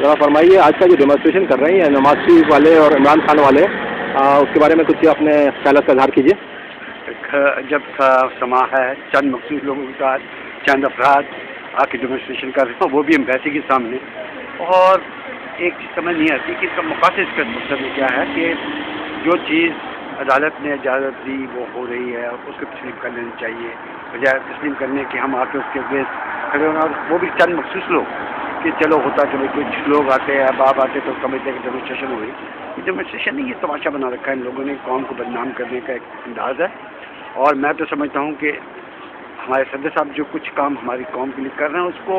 ذرا فرمائیے آج کا جو ڈیمانسٹریشن کر رہے ہیں نواز شریف والے اور عمران خان والے اس کے بارے میں کچھ اپنے خیالات کا اظہار کیجیے. جب سما ہے چند مخصوص لوگوں کے ساتھ چند افراد آ کے ڈیمانسٹریشن کر رہے ہیں وہ بھی ایمبیسی کے سامنے اور ایک چیز سمجھ نہیں آتی کہ اس کا مقاصد کا مقصد کیا ہے کہ جو چیز عدالت نے اجازت دی وہ ہو رہی ہے اس کو تسلیم کر لینی چاہیے بجائے تسلیم کرنے کے ہم آ کے اس کے اگینسٹ کھڑے ہونا اور وہ بھی چند مخصوص لوگ کہ چلو ہوتا کہ کچھ لوگ آتے ہیں احباب آتے تو سمجھتے کہ ڈیمانسٹریشن ہوئی. یہ ڈیمانسٹریشن نہیں یہ تماشا بنا رکھا ہے ان لوگوں نے قوم کو بدنام کرنے کا ایک انداز ہے. اور میں تو سمجھتا ہوں کہ ہمارے صدر صاحب جو کچھ کام ہماری قوم کے لیے کر رہے ہیں اس کو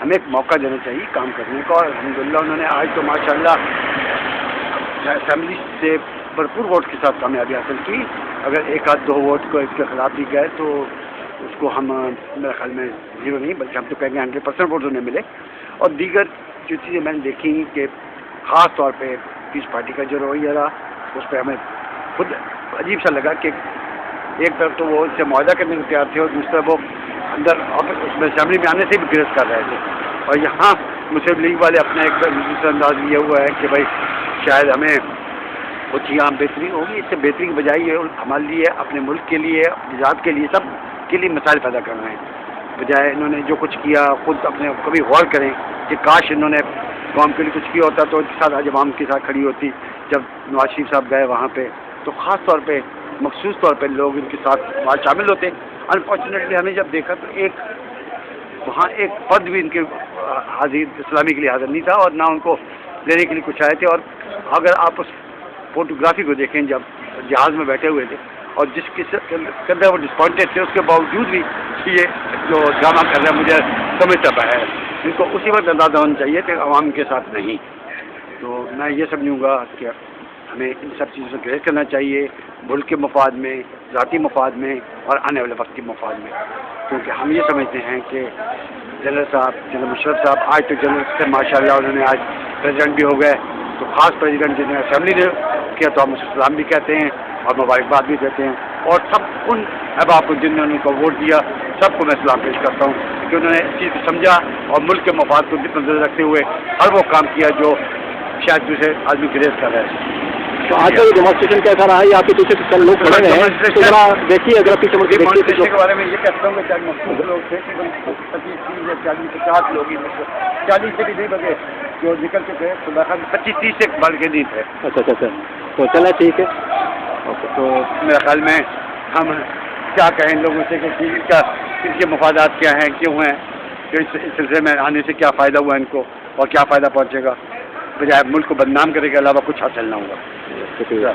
ہمیں ایک موقع دینا چاہیے کام کرنے کا. اور الحمدللہ انہوں نے آج تو ماشاءاللہ اسمبلی سے بھرپور ووٹ کے ساتھ کامیابی حاصل کی. اگر ایک آدھ دو ووٹ کو اس کے خلاف بھی گئے تو اس کو ہم میرے خیال میں زیرو نہیں بلکہ ہم تو کہیں گے 100% ووٹ انہیں ملے. اور دیگر جو چیزیں میں نے دیکھی کہ خاص طور پہ پیس پارٹی کا جو رویہ رہا اس پہ ہمیں خود عجیب سا لگا کہ ایک طرف تو وہ اس سے معاہدہ کرنے کو تیار تھے اور دوسرا وہ اندر اس میں اسمبلی میں آنے سے بھی گریز کر رہے تھے. اور یہاں مسلم لیگ والے اپنا ایک دوسرا انداز لیا ہوا ہے کہ بھائی شاید ہمیں کچھ یہاں بہتری ہوگی. اس سے بہتری کی بجائے یہ ہمارے لیے اپنے ملک کے لیے اپنی ذات کے لیے سب کے لیے مسائل پیدا کر رہے ہیں. بجائے انہوں نے جو کچھ کیا خود اپنے کبھی غور کریں کہ کاش انہوں نے قوم کے لیے کچھ کیا ہوتا تو ان کے ساتھ آج عوام کے ساتھ کھڑی ہوتی. جب نواز شریف صاحب گئے وہاں پہ تو خاص طور پہ مخصوص طور پہ لوگ ان کے ساتھ وہاں شامل ہوتے. انفارچونیٹلی ہمیں جب دیکھا تو وہاں ایک فرد بھی ان کے حاضر اسلامی کے لیے حاضر نہیں تھا اور نہ ان کو لینے کے لیے کچھ آئے تھے. اور اگر آپ اس فوٹوگرافی کو دیکھیں جب جہاز میں بیٹھے ہوئے تھے اور جس کے اندر وہ ڈسپوائنٹڈ تھے اس کے باوجود بھی یہ جو ڈرامہ کر رہے ہیں مجھے سمجھ تب ہے ان کو اسی وقت اندازہ ہونا چاہیے کہ عوام کے ساتھ نہیں. تو میں یہ سمجھوں گا کہ ہمیں ان سب چیزوں سے گریز کرنا چاہیے ملک کے مفاد میں ذاتی مفاد میں اور آنے والے وقت کے مفاد میں. کیونکہ ہم یہ سمجھتے ہیں کہ جنرل صاحب جنرل مشرف صاحب آج تو جنرل سے ماشاء اللہ انہوں نے آج پریزیڈنٹ بھی ہو گئے تو خاص پریزیڈنٹ جنہیں اسمبلی نے کیا تو ہم اسے سلام بھی کہتے ہیں اور مبارکباد بھی دیتے ہیں. اور سب ان احباب کو جنہوں نے ان کو ووٹ دیا سب کو میں سلام پیش کرتا ہوں کہ انہوں نے اس چیز کو سمجھا اور ملک کے مفاد کو نظر رکھتے ہوئے ہر وہ کام کیا جو شاید دوسرے آدمی گریز کر رہے ہیں. تو آج کا ڈیمانسٹریشن کیسا رہا ہے آپ کے پیچھے چند لوگ کھڑے ہیں تو ذرا دیکھیے اگر پیچھے مڑ کے ڈیمانسٹریشن کے بارے میں یہ کہتا ہوں کہ چند مخصوص لوگ تھے 25-30 یا 40-50 لوگ 40 سے بھی نہیں بگے جو نکل کے تھے تو 25-30 سے بڑھ کے نہیں تھے. اچھا تو چلیں ٹھیک ہے. تو میرے خیال میں ہم کیا کہیں لوگوں سے کہ ان کے مفادات کیا ہیں کیوں ہیں کہ اس سلسلے میں آنے سے کیا فائدہ ہوا ان کو اور کیا فائدہ پہنچے گا بجائے ملک کو بدنام کرنے کے علاوہ کچھ حاصل نہ ہوگا. شکریہ.